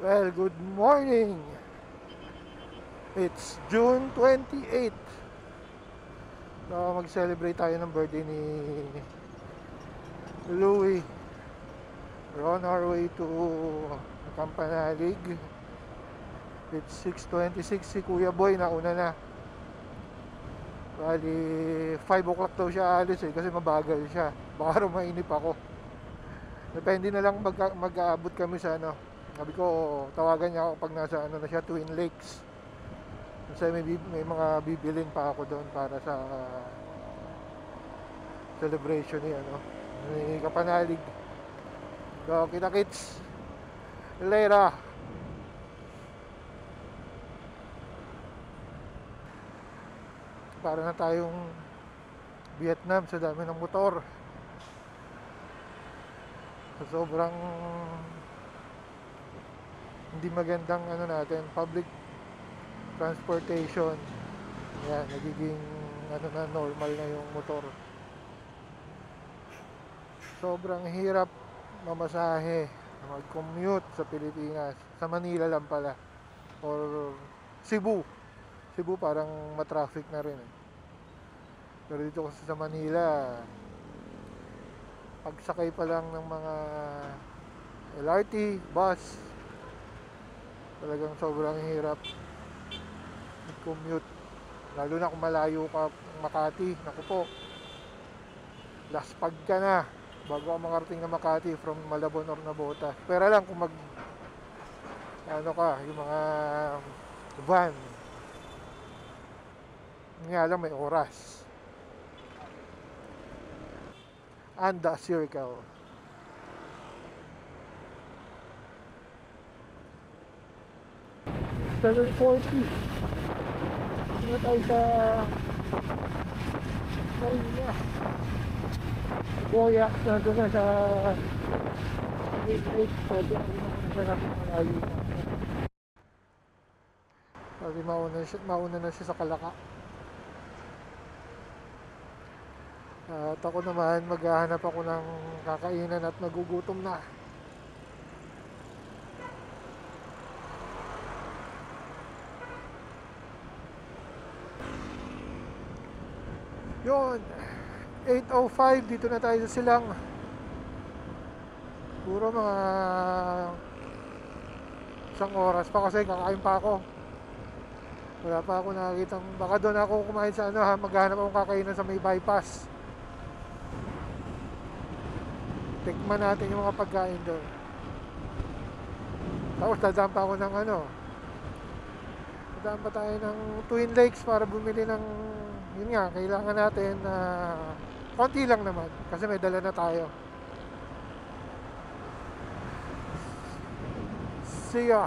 Well, good morning. It's June 28. So, mag-celebrate tayo ng birthday ni Louie. We're on our way to Campanalig. It's 6:26. Si Kuya Boy nauna na. Bali, 5 o'clock daw siya alis kasi mabagal siya. Baka raw mainip ako. Depende na lang mag-aabot kami sa ano. Sabi ko, tawagan niya ako pag nasa ano na siya, Twin Lakes. Kasi may mga bibilin pa ako doon para sa celebration ni ano, ni Kapanalig. So, kita kits later. Para na tayong Vietnam sa dami ng motor. Sa sobrang hindi magandang ano natin, public transportation. Yan, nagiging ano na, normal na yung motor. Sobrang hirap mamasahe, mag-commute sa Pilipinas. Sa Manila lang pala. Or Cebu. Cebu parang matraffic na rin eh. Pero dito kasi sa Manila, pagsakay pa lang ng mga LRT, bus, talagang sobrang hirap mag-commute. Lalo na kung malayo ka Makati. Naku po, laspag ka na bago ka makarating na Makati from Malabon or Nabota. Pero lang kung ano ka, yung mga van, nga lang may oras. And the circle. 7:40. Ano tayo sa Marina? Kuya, nandun na sa 8-8. Pwede na siya natin malayo na. Pwede mauna na siya sa Kalaka. At ako naman, maghahanap ako ng kakainan at nagugutom na. Yun, 8:05, dito na tayo sa Silang. Puro mga isang oras pa kasi kakain pa ako. Wala pa ako nakakita. Baka doon ako kumain sa ano ha, maghahanap akong kakainan sa may bypass. Tikman natin yung mga pagkain doon. Tapos dadaan pa ako ng ano, dadaan pa tayo ng Twin Lakes para bumili ng, yun nga, kailangan natin na konti lang naman kasi may dala na tayo. See ya.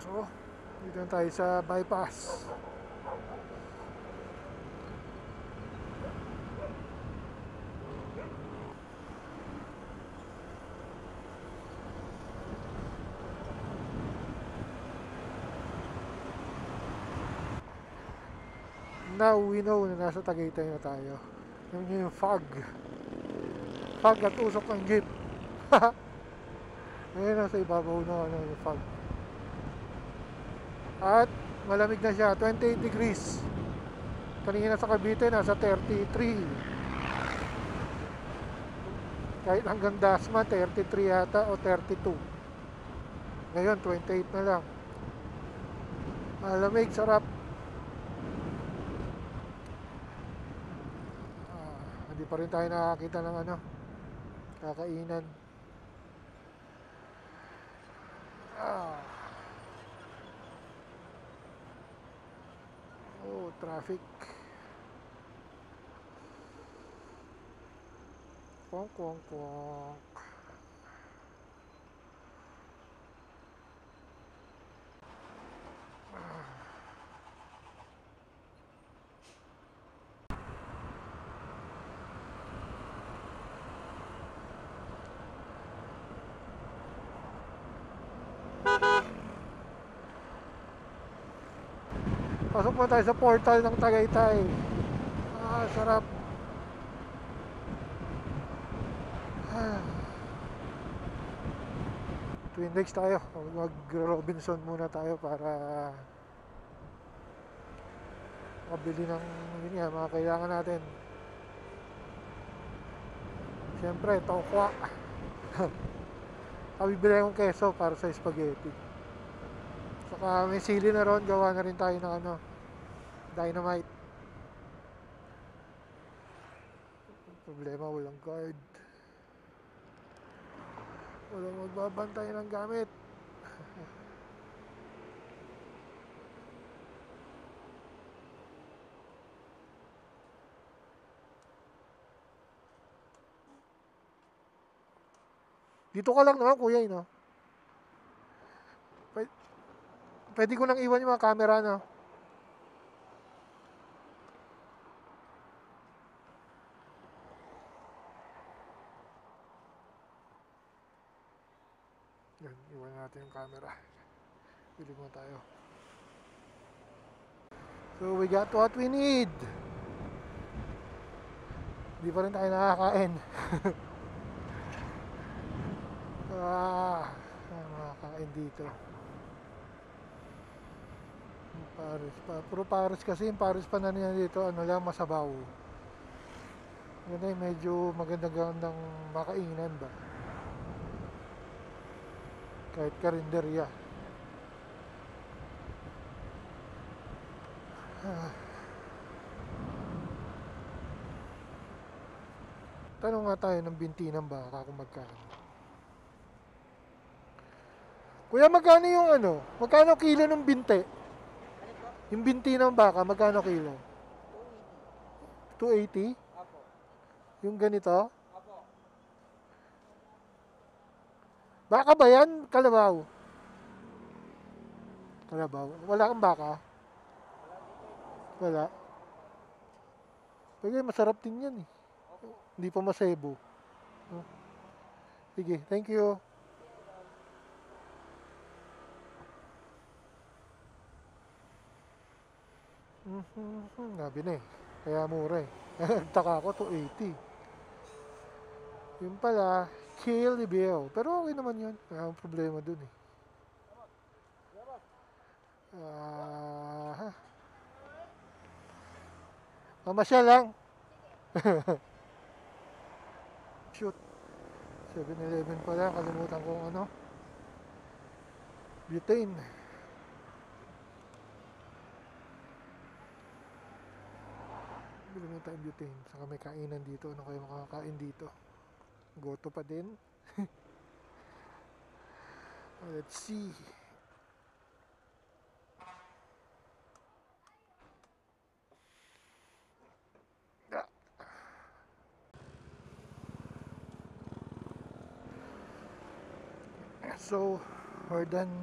So, dito na tayo sa bypass. Now we know na nasa Tagaytay na tayo. Yung fog. Fog at usok ng jeep. Ngayon nasa ibabaw na ano, yung fog. At malamig na siya, 28 degrees. Kanina sa Cavite nasa 33. Kahit hanggang Dasma 33 yata o 32. Ngayon 28 na lang. Malamig, sarap. Hindi pa rin tayo nakakita ng ano, kakainan. Oh, traffic. Kwong kwong kwong. Pasok mo tayo sa portal ng Tagaytay. Sarap. Twin Lakes tayo. Mag Robinson muna tayo para makabili ng yun nga, mga kailangan natin. Siyempre, tokwa. Kabibili akong keso para sa spaghetti. Saka may sili na ron. Gawa na rin tayo ng dynamite. Problema, walang guard. Walang magbabantay ng gamit. Dito ka lang naman, kuya, no? Pwede ko nang iwan yung mga camera, no? Yan, iwan natin yung camera. Bili mo tayo. So, we got what we need. Hindi pa rin tayo nakakain. Makakain dito. Paris pa. Puro Paris kasi. Yung Paris pa na niya dito, ano lang, masabaw. Ganda yung medyo magandang makainan ba. Kahit karinderya. Tanong nga tayo ng binti ng baka kung magkano. Kuya, magkano yung ano? Magkano kilo ng binti? Yung binti ng baka, magkano kilo? 280? Apo. Yung ganito? Apo. Baka ba yan? Kalabaw? Kalabaw. Wala kang baka? Wala. Pwede, masarap din yan eh. Hindi pa masebo. Sige, thank you. Nabi na eh. Kaya mura eh. Nagtaka ako, 280. Yung pala, Kill Bill. Pero okay naman yun. Kaya ang problema dun eh. Mamasya lang. Shoot. 7-Eleven pala. Kalimutan kong ano. Butane. Bili mo tayong butane. Saka may kainan dito. Ano kayo makakain dito? Goto pa din. Let's see. So, we're done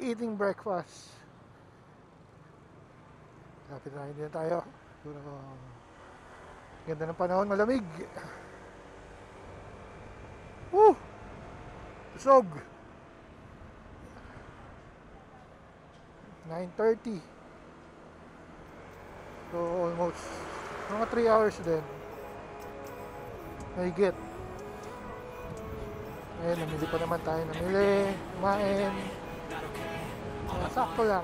eating breakfast. Lapit na din tayo. Pero, ganda ng panahon, malamig. Woo! Sog! 9:30. So, almost mga 3 hours din. Mahigit. Ngayon, namili pa naman tayo. Namili, kumain. Sakto lang.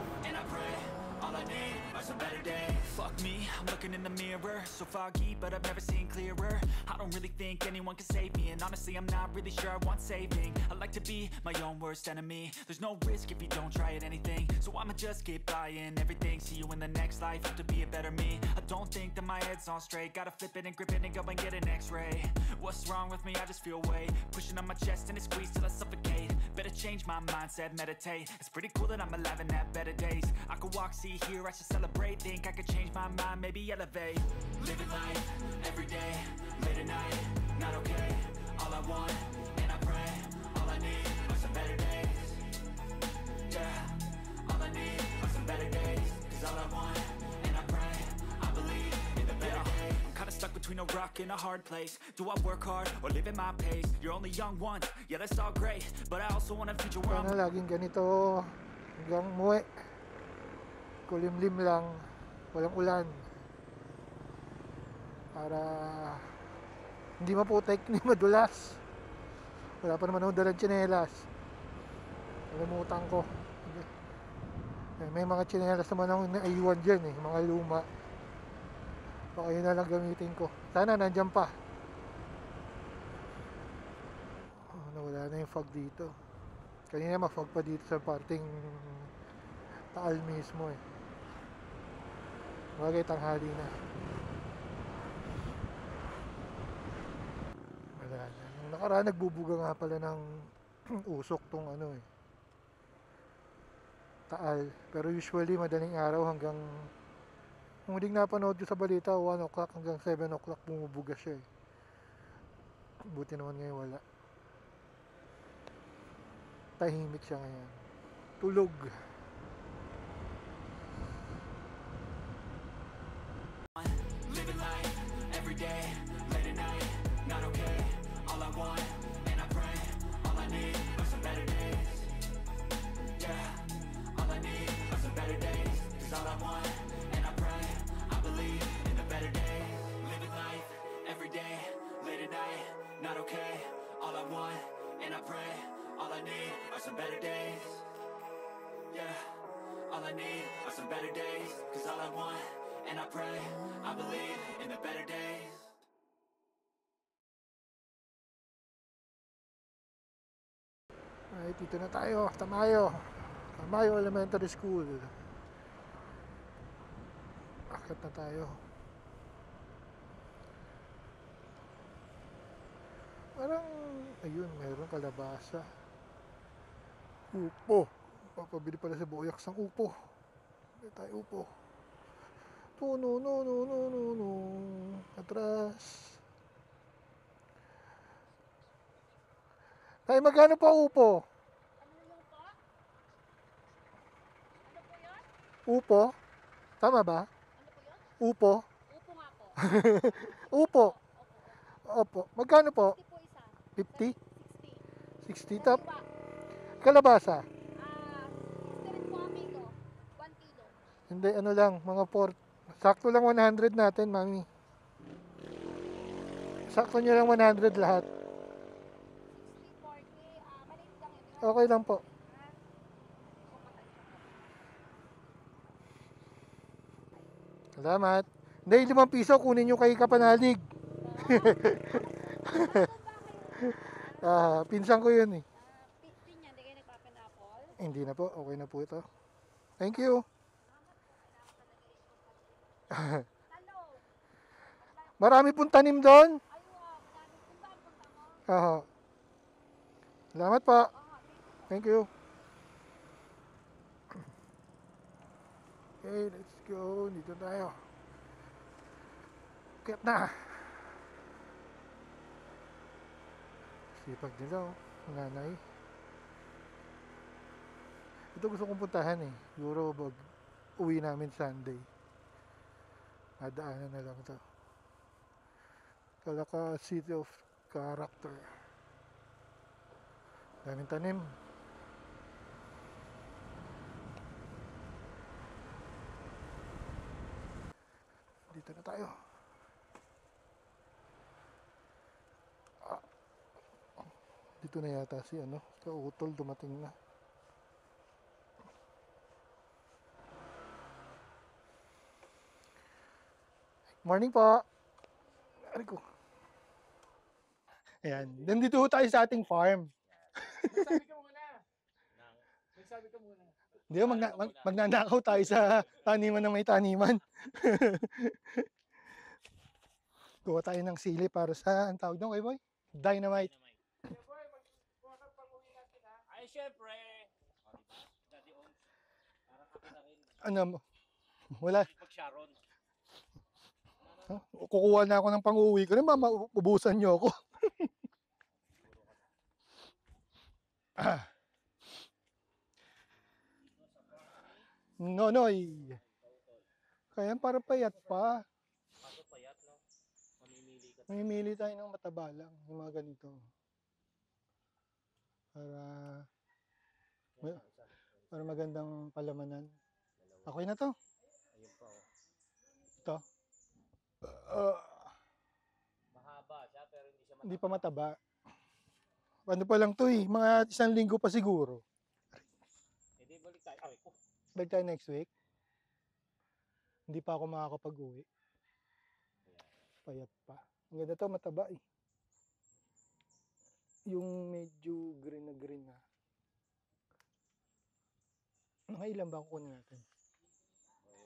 Fuck me, I'm looking in the mirror, so foggy, but I've never seen clearer. I don't really think anyone can save me, and honestly I'm not really sure I want saving. I like to be my own worst enemy. There's no risk if you don't try at anything, so I'ma just keep buying everything. See you in the next life, have to be a better me. I don't think that my head's on straight, gotta flip it and grip it and go and get an x-ray. What's wrong with me? I just feel weight pushing on my chest and it squeezes till I suffocate. Better change my mindset, meditate. It's pretty cool that I'm alive and have better days. I could walk, see, hear, I should celebrate. Think I could change my mind, maybe elevate. Living life, every day, late at night, not okay. All I want, and I pray, all I need are some better days. Yeah, all I need are some better days. Cause all I want, and I pray, I believe in the better days. I'm kinda stuck between a rock and a hard place. Do I work hard, or live at my pace? You're only young once, yeah that's all great. But I also want a future where I'm laging ganito hanggang muwi. kulimlim lang, walang ulan. Para hindi maputek, hindi madulas. Wala pa naman akong dalang tsinelas. Kalimutan ko. May mga tsinelas naman akong naiwan dyan eh, mga luma. Baka yun na lang gamitin ko. Sana nandyan pa. Oh, nawala na yung fog dito. Kanina ma-fog pa dito sa parting Taal mismo eh. Bagay tanghali na. Wala na. Nung nakaraan nagbubuga nga pala ng usok tong ano eh, Taal. Pero usually madaling araw hanggang, kung huling napanood ko sa balita, 1 o'clock hanggang 7 o'clock bumubuga siya eh. Buti naman ngayon wala. Tahimik siya ngayon. Tulog. Living life every day, late at night, not okay. All I want, and I pray, all I need are some better days. Yeah, all I need are some better days. 'Cause all I want, and I pray, I believe in the better days. Living life every day, late at night, not okay. All I want, and I pray, all I need are some better days. Yeah, all I need are some better days. 'Cause all I want, and I pray, I believe in the better days. Ay, dito na tayo. Tamayo. Tamayo Elementary School. Akit na tayo. Parang, ayun, mayroong kalabasa. Upo. Papabili pala sa Boyax ng upo. Hindi tayo upo. No, no, no, no, no, no. Atras. Tay, magkano pa upo? Upo? Tama ba? Upo? Upo nga po. Upo. Opo. Magkano po? 50 po isa. 50? 60. 60 tap. Kaliwa. Kalabasa? Stirin po amigo. 1 kilo. Hindi, ano lang, mga 4. Sakto lang 100 natin, mami. Sakto nyo lang 100 lahat. 60, 40. Maliit lang yun. Okay lang po. Salamat. Hindi, 5 piso kunin nyo kay Kapanalig. Pinsan ko yun eh. Pinya, hindi kayo nagpa-pineapple? Hindi na po, okay na po ito. Thank you. Talo. Marami pong tanim doon. Ay, wow. Kung saan punta mo? Aha. Salamat po. Thank you. Okay, let's go. Dito tayo. Kaya na. Sipag nila oh. Nanay. Ito gusto kong puntahan eh. Siguro bag uwi namin Sunday. Adaanan na lang ito. Kalaka City of Character. Daming tanim. Dito na tayo. Dito na yata si ano, Kautol dumating na. Morning po. Ari ko. Ayan, nandito tayo sa ating farm. Magsabi ka muna. Magsabi ka muna. Hindi mo, magnanakaw tayo sa taniman ng may taniman. Kuha tayo ng sili para sa, ang tawag doon kay boy? Dynamite. Ay, syempre. Daddy owns. Para kami na rin. Ano mo? Wala. Pag Sharon. Kukuha na ako ng pang-uwi ko. Mama, ubusan nyo ako. Nonoy. Kaya para payat pa. Paso payat, no? Mamimili ka. Mamimili tayo ng mataba lang. Yung mga ganito. Para magandang palamanan. Okay na to. Ayun pa oh. Ito. Mahaba siya pero hindi siya Hindi pa mataba. Ano pa lang to eh. Mga 1 linggo pa siguro. Hindi balik tayo. Ay ko. Balik tayo next week. Hindi pa ako makakapag-uwi. Payat pa. Ang ganda to, mataba eh. Yung medyo green na. Mga ilan ba kukunin natin? Ayun ko sa'yo.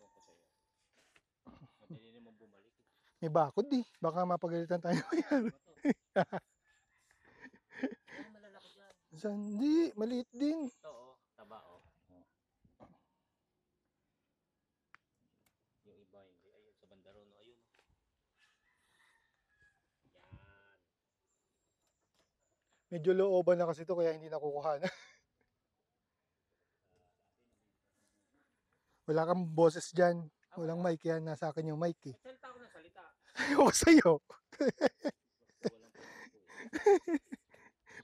Madali naman bumalik. May bakod eh. Baka mapagalitan tayo. Ano malalaki dyan? Sandi, maliit din. Ito oh. Taba oh. Yung iba hindi. Ayun sa bandaro no. Ayun. Yan. Medyo looban na kasi to kaya hindi nakukuha na. Wala kang boses dyan. Walang mic yan. Nasa akin yung mic eh. Salita ko ng salita. Ayoko sa'yo. Walang pagkukuha.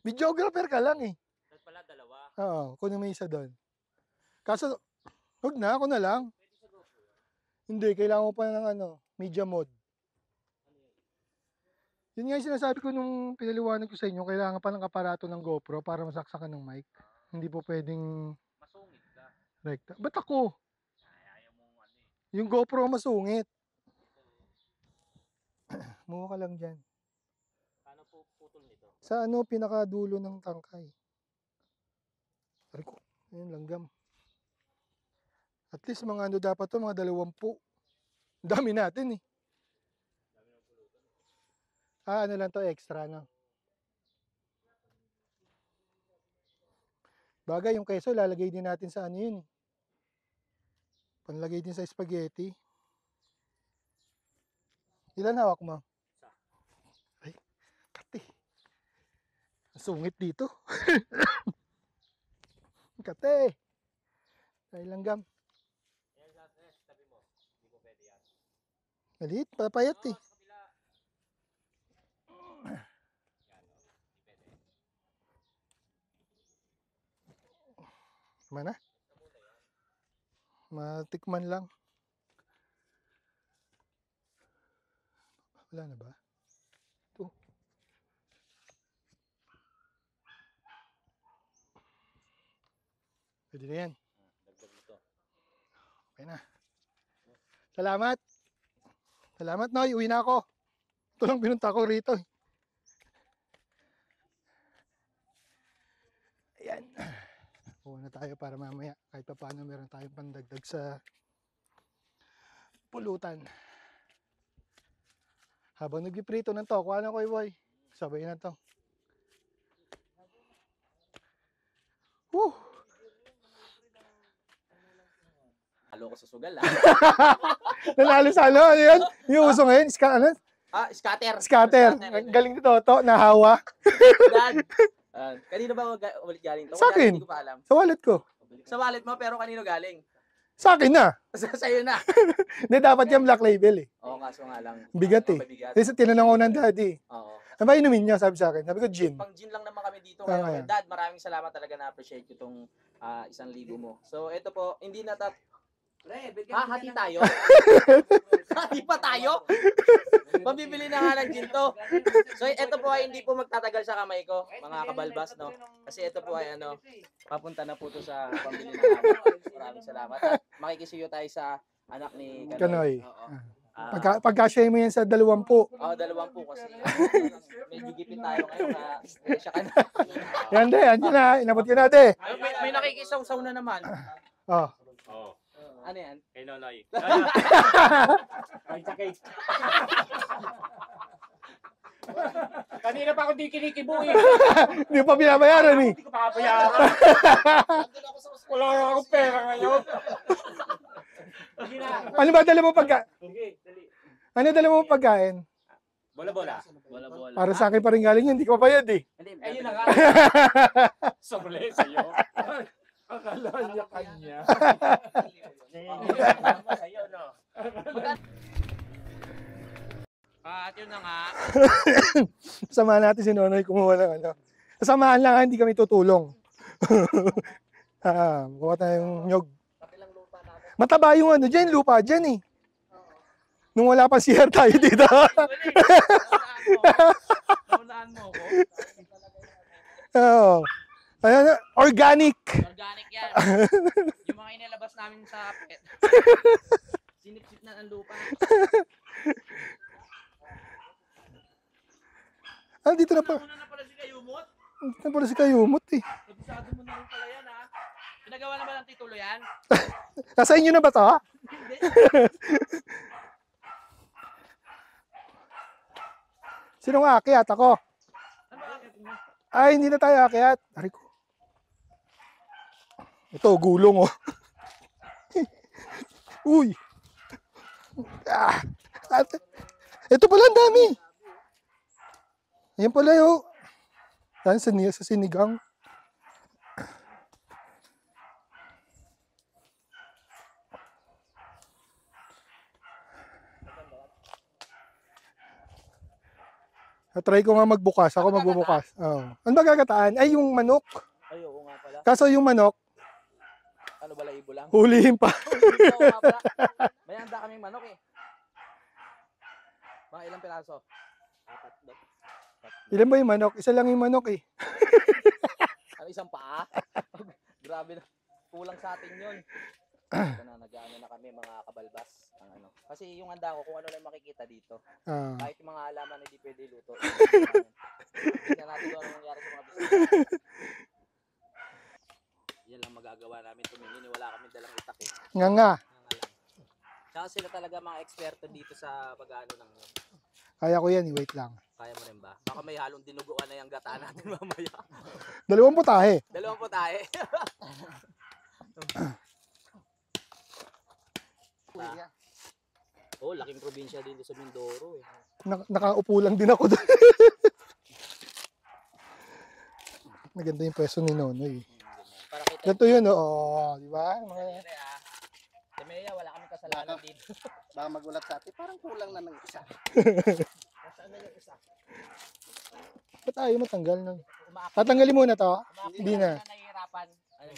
Videographer ka lang eh. Tapos pala dalawa. Oo, kunin mo isa doon. Kaso, huwag na, ako na lang. Pwede sa GoPro yan. Hindi, kailangan ko pa ng media mode. Ano yun? Yun nga yung sinasabi ko nung pinaliwanag ko sa inyo, kailangan pa ng aparato ng GoPro para masaksakan ng mic. Hindi po pwedeng Masungit ka. rekta. Ba't ako? Ay, ayaw mong ano eh. Yung GoPro masungit. Muha ka lang dyan. Paano po putol nito? Sa pinakadulo ng tangkay. Sabi ko, ayun langgam. At least mga dapat to, mga 20. Dami natin eh. Ano lang to, extra no. Bagay, yung keso, lalagay din natin sa yun eh. Panlagay din sa spaghetti. Ilan hawak mo? Isa. Ay, kati. Ang sungit dito. Kate. Ay langgam. Yan sa tabi mo. Hindi ko pwede yan. Maliit, papayat eh. Sa kabila. Yan o. Hindi pwede. Tama na. Matikman lang. Wala na ba? Ito. Pwede na yan. Dagdag ito. Okay na. Salamat. Salamat, Noy. Uwi na ako. Ito lang pinunta ko rito. Ayan. Uwi na tayo para mamaya. Kahit pa paano meron tayong pandagdag sa pulutan. Habang nagpiprito ng to, kuha na ko, boy. Sabay na to. Woo! Halo ko sa sugal Nanalo sa ano yan? Yung uso ngayon, scatter. scatter. Ang galing nito, to, nahawa. Dad, kanino ba ulit galing to? Sa Wala, akin. Hindi ko pa alam. Sa wallet ko. Sa wallet mo, pero kanino galing? Sa akin na. Sa'yo na. Hindi, dapat yung black label eh. Oo, kaso nga lang. Bigat eh. Mabigat. Kasi tinanong ko ng daddy. Oo. Ano ba inumin niya? Sabi sa akin. Sabi ko, gin. Pang gin lang naman kami dito. Ah, Kaya, yeah. Dad, maraming salamat talaga, na-appreciate ko itong 1,000 mo. So, ito po, hindi na hati tayo? Hati pa tayo? Mabibili na nga ng gin to. So, ito po ay hindi po magtatagal sa kamay ko, mga kabalbas, no? Kasi ito po ay papunta na po to sa pambili ng anak. Maraming salamat. At makikisuyo tayo sa anak ni Kanoy. Oo. Pagka-share mo yan sa 20. Oo, 20 kasi. Medyo gipit tayo ngayon na siya ka na. Yan de, andyan na. Inabot ka na de. May nakikisaw-saw na naman. Oh. Oo. Ano yan? Kay Nonoy. Kanina pa ako di kinikibo eh. Hindi pa binabayaran eh. Hindi ko pa kapayaran. Wala na akong pera ngayon. Sige na. Ano ba dala mo pagkain? Sige, dali. Ano dala mo pagkain? Bola-bola. Bola-bola. Para sa akin pa rin galing yun. Hindi ko bayad eh. Ayun na nga. Sobre sa'yo. Akala niya kanya. Sa'yo, no? At yun na nga. Samahan natin si Nonoy kumuha ng Samahan lang, hindi kami tutulong. Kuha tayong nyog. Kapilang lupa natin. Mataba yung ano dyan, lupa dyan eh. Nung wala pang CR tayo dito. Naunahan mo ako. Oo. Ayan, organic. Organic yan. Yung mga inilabas namin sa pet. Sinipsip na ng lupa. Ah, dito na pa. Una na pala si Kayumot. Dito na pala si Kayumot eh. Kabisado mo na rin pala yan ha. Pinagawa na ba ng titulo yan? Nasa inyo na ba to? Hindi. Sino nga aakyat? Ako. Ano ba akit mo? Ay, hindi na tayo aakyat. Ari ko. Ito, gulong oh. Uy. Ah. Ito pala ang dami. Ayan pala yun. Yan sa sinigang. Try ko nga magbukas. Ako magbubukas. Oh. Ano ba gagataan? Ay, yung manok. Ay, oo nga pala. Kaso yung manok, Ano ba, laibo lang? hulihin pa. Oo nga pala. May handa kaming manok eh. Mga ilang piraso? Apat daw. Ilan ba yung manok? Isa lang yung manok eh. Ano, isang paa? Grabe na. Kulang sa atin yun. Ito na, nag-ano na kami mga kabalbas. Ang ano. Kasi yung handa ko, kung ano lang makikita dito. Ah. Kahit yung mga halaman na hindi pwede luto. Tingnan natin kung ano nangyari sa mga bisita. Yan lang magagawa namin tumingin. Wala kami dalang itak eh. Nga. Nga lang. Tsaka sila talaga mga eksperto dito sa pag-ano ng Kaya ko yan, wait lang. kaya mo rin ba? Baka may halong dinuguan na yung gata natin mamaya. 2 putahe. Dalawang po tayo. Oh, laking probinsya dito sa Mindoro eh. Nakaupo lang din ako doon. Maganda yung pwesto ni Nonoy. Para kita Ganito yun, oo. Di ba? Mga... Si Mea, wala kami kasalanan dito. Baka magulat sa atin, parang kulang na ng isa. Nasaan na yung isa? Ba't ayaw matanggal? No? Umaakit. Tatanggalin muna to. Umaakit Hindi ka na. nahihirapan. Ano,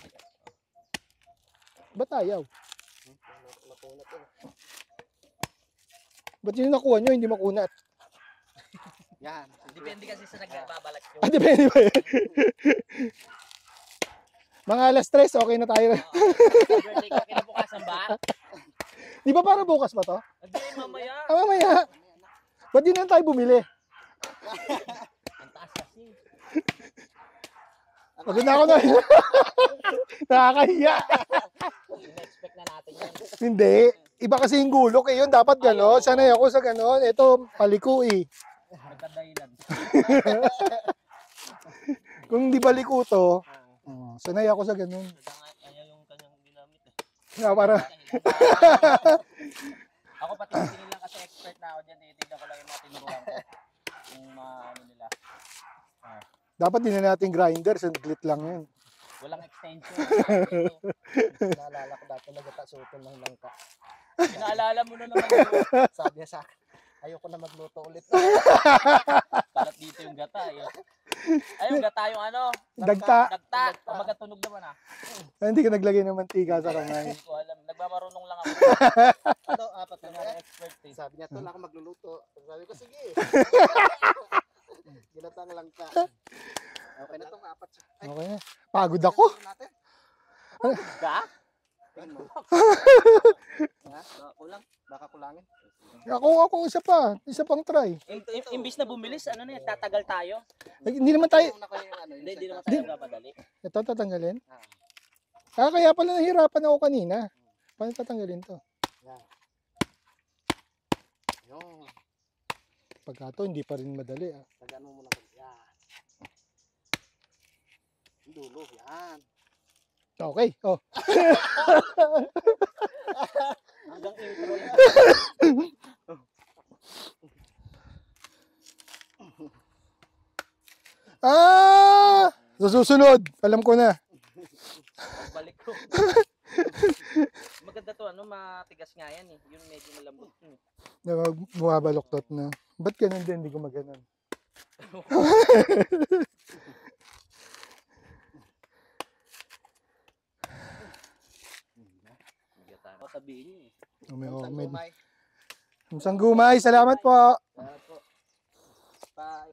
Ba't ayaw? Ba't yun nakuha nyo, hindi makunat? Yan. depende kasi sa nagbabalak ko. Ah, depende ba yun? Mga alas 3, okay na tayo. Birthday ka kinabukasan ba? Di ba para bukas ba to? Hindi, mamaya. Ah, mamaya. Ba't di na tayo bumili? Ang taas kasi. Pagod na ako na. Nakakahiya. In-expect na natin yan. Hindi. Iba kasi yung gulok eh. Yun dapat gano'n. Sanay ako sa gano'n. Ito, paliko eh. Nagkadahilan. Kung di baliko to, sanay ako sa gano'n. Kaya yung kanyang ginamit eh. Nga, para, Ako pati hindi lang kasi expert na ako dyan. Titignan ko lang yung mga tinuruan ko. Yung mga ano nila. dapat din na natin grinder. Sandlit lang yun. Walang extension. Naalala ko dati nagtatasuton ng langka. Pinaalala mo na naman yun. Sabi niya sa akin, ayoko na magluto ulit. Kalat dito yung gata eh. Ay, yung gata yung ano? Dagta. Dagta. Magkatunog naman ah. Hindi ka naglagay ng mantika sa kamay. Hindi ko alam. Nagmamarunong lang ako. Ano, apat Ito na nga expert eh. Sabi niya, tol, ako magluluto. Sabi ko, sige. Ginatang langka. Okay na to, apat siya. Ay, Okay na. Pagod ako. natin. Ka? Tingnan mo. Ha? Baka kulang. Baka kulangin. Ako isa pang try. Imbis na bumilis, ano na yan, tatagal tayo. Ay, hindi naman tayo, Una ko yung ano, yung Hindi naman salta. tayo papadali. ito tatanggalin. Kaya pala nahirapan ako kanina. Paano tatanggalin to? Yung, Pagka to, hindi pa rin madali. Ah. tagaan mo muna. Yan. Yung dulo, yan. Okay. Oh. Hanggang intro lang. Ah! Sa susunod, alam ko na. Balik ko. Maganda to, ano, matigas nga yan eh. Yun medyo malambot. Bumabaloktot na. Ba't ganun din? Hindi ko maganon. May Isang homemade. gumay. Isang gumay, salamat po. Salamat po.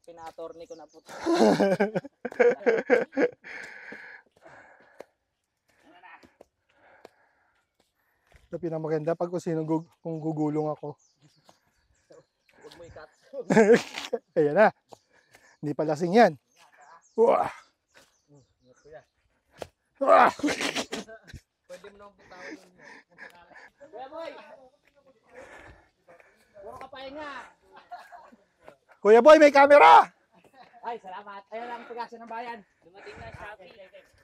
Pina-attorney ko na po. Ito pinamaganda pag kung gugulong ako. Huwag mo ikat. Ayan na. Hindi pa lasing yan. Wah! Wah! Pwede mo nang bitawan yun. Kuya Boy! Puro ka pahinga. Kuya Boy, may camera! Ay, salamat. Ayan lang pagkasa ng bayan. Dumating na Shopee.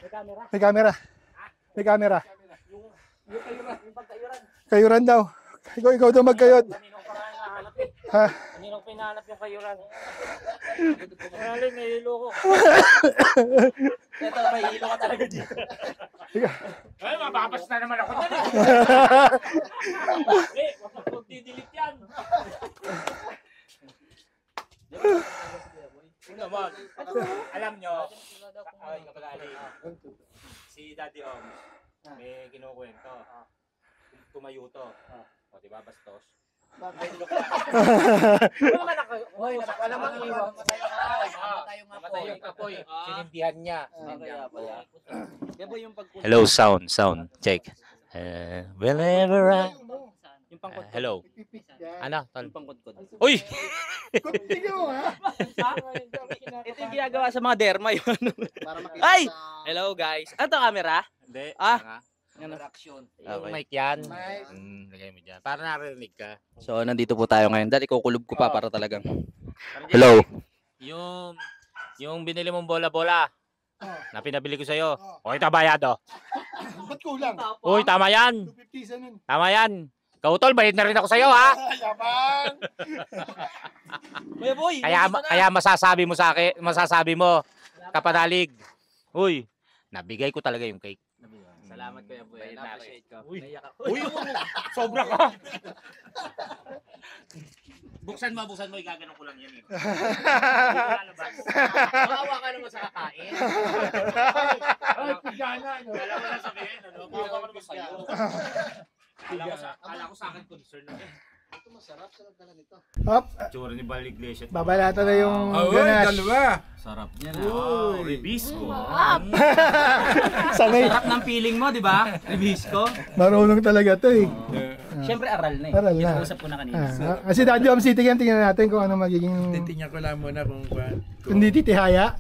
May camera. May camera. May camera. Yung kayuran, yung pagkayuran. Kayuran daw. Ikaw daw magkayod. Kaninong parang nahanap eh. Ha? Kaninong pinahanap yung kayuran. Maraming may hilo ko. Ito, may hilo ka talaga dito. Ay, mabapas na naman ako dyan eh. Eh, huwag didelete yan. Naman. Alam nyo, ay, kapag-ali, si Daddy Om, may kinukwento. Tumayo to. O, diba, bastos? Hoy, walang mangiwan. Namatay yung kapoy. Sinindihan niya. Hello, sound, check. Whenever I... Yung pangkod. hello. Ano, tol? Yung pangkod. Uy! Ito yung ginagawa sa mga derma yun. Para makita Ay! sa Hello guys. Ano to camera? Hindi. interaction. Yung mic yan. Lagay mo dyan. Para narinig ka. So nandito po tayo ngayon. Dati kukulob ko pa para talagang. Hello. Yung binili mong bola-bola na pinabili ko sa'yo. O, ito bayad o. Ba't kulang? Uy, tama yan. 250 sa nun. Tama yan. Kautol, bayad na rin ako sa'yo ha. Yabang! Kuya boy. Kaya masasabi mo, kapanalig. Uy, nabigay ko talaga yung cake. Salamat Kuya boy. Na-appreciate ko. Uy. Naiyak ako. Uy, sobra ka. Buksan mo, igaganon ko lang yan eh. Maawa ka naman sa kakain. Ay, pigana, no? Wala mo na sabihin, ano? Maawa ka naman sa'yo. Kala ko sa akin concern na eh. Ito masarap, sarap na nito. Hop, Tsura ni Bal Iglesias. babalata na yung ganache. Sarap niya na. Oh, Ribisco. Sanay. Sarap ng feeling mo, di ba? Ribisco. Marunong talaga to eh. Siyempre aral na eh. Aral na. Kinausap ko na kanina. Kasi Daddy Om City yan, tingnan natin kung ano magiging... Titingnan ko lang muna kung Hindi titihaya.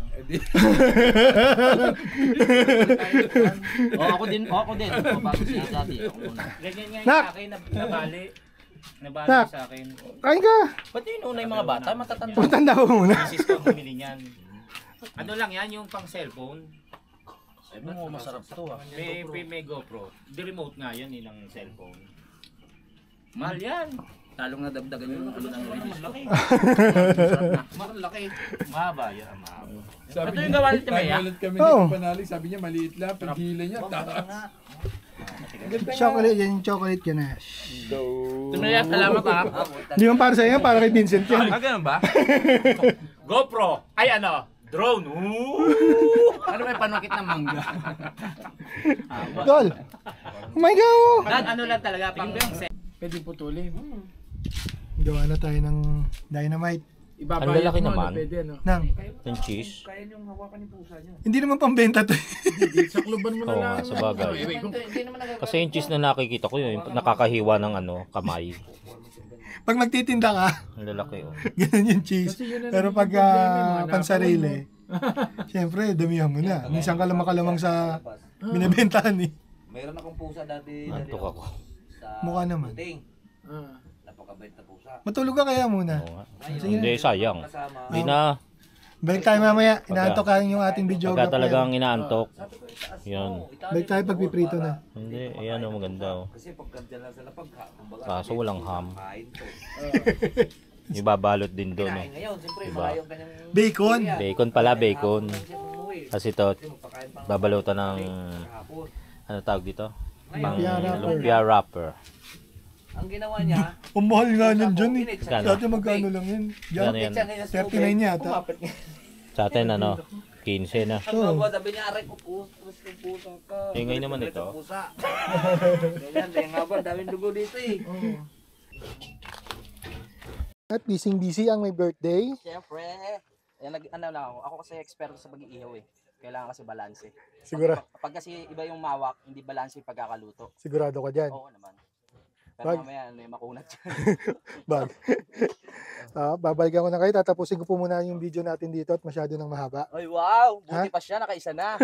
Ako din. O, bago siya dati. Ako muna. Ganyan nga Nak! sa akin, nabali Nak! sa akin. Kain ka. Ba't yung una yung mga bata? Matatanda. Putanda ko muna. Misis ko bumili niyan. Ano lang yan, yung pang cellphone. Ay, mo masarap to ah. May GoPro. Di remote nga yan ng cellphone. Mahal yan. Talong na dagdagan yung ano ng ribisco. Malaki. Mahaba yan, mahaba. Sabi Ito yung gawa ni Timea? ulit kami Oo. dito panalig, sabi niya maliit lang, paghila niya, taas. Chocolate, yan yung chocolate ganache. Tumaya, salamat ah. Hindi man para sa iyo, para kay Vincent yan. Ganun ba? GoPro. Ay ano? Drone. Ano may panukit ng mangga? Tol. Oh my God. Ano lang talaga, pang Pwede putulin. Gawa na tayo ng dynamite. Ang lalaki naman. Pwede ano. Nang, Yung cheese. Kaya niyong hawakan yung pusa niyo. hindi naman pambenta to. Sa kluban mo na Oo lang. nga, sa bagay. Hindi naman nagagawa. Kasi yung cheese na nakikita ko yun, yung nakakahiwa ng ano, kamay. Pag magtitinda ka, Ang lalaki oh. ganun yung cheese. Kasi yun ang Pero pag naging problema, mga pansarili, syempre, damihan mo na. Minsan ka lang makalamang sa binibentahan eh. Mayroon akong pusa dati. Antok ako. Sa Mukha naman. puting. Ah. Napakabait na pusa. Matulog ka kaya muna. Oo nga. Hindi, sayang. Kasama. Hindi na. Balik tayo mamaya. Inaantok ka yung ating video. Pagka talagang inaantok. Yun. Balik tayo pagpiprito na. Hindi, ayan oh, maganda oh. Kasi pagka dyan lang sa lapag, kumbaga. Kaso walang ham. Kain to. Ibabalot din doon oh. Kain ngayon, siyempre, Diba? malayo ang kanyang... Bacon. Bacon pala, bacon. Kasi umuwi. Kasi ito, Kasi magpakain pa ng babalutan ng, kahapon. ano tawag dito? Pang Lumpia wrapper. lumpia wrapper. Ang ginawa niya, Ang mahal nga niyan dyan eh. Gano? Dati magkano lang yan. Gano Diyan, yan? 39 yata. kumapit niya. Sa atin ano, 15 na. Ang bawa, sabi niya, aray ko pusa ka. Eh, ngayon naman ito. Pusa. Ganyan, dahil nga ba, daming dugo dito eh. At busy ang may birthday. Siyempre. Yan, ano lang ako. Ako kasi eksperto sa pag-iihaw eh. Kailangan kasi balanse. Kapag kasi iba yung mawak, hindi balanse yung pagkakaluto. Sigurado ka dyan. Oo naman. Pero Bag. mamaya, ano yung makunat dyan. Bag. Babalikan ko na kayo. Tatapusin ko po muna yung video natin dito at masyado nang mahaba. Ay, wow! Buti pa siya, nakaisa na.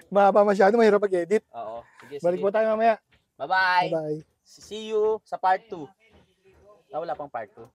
Mahaba masyado, mahirap mag-edit. Oo. Sige, Balik sige. po tayo mamaya. Bye-bye! Bye-bye. See you sa part 2. Wala pang part 2.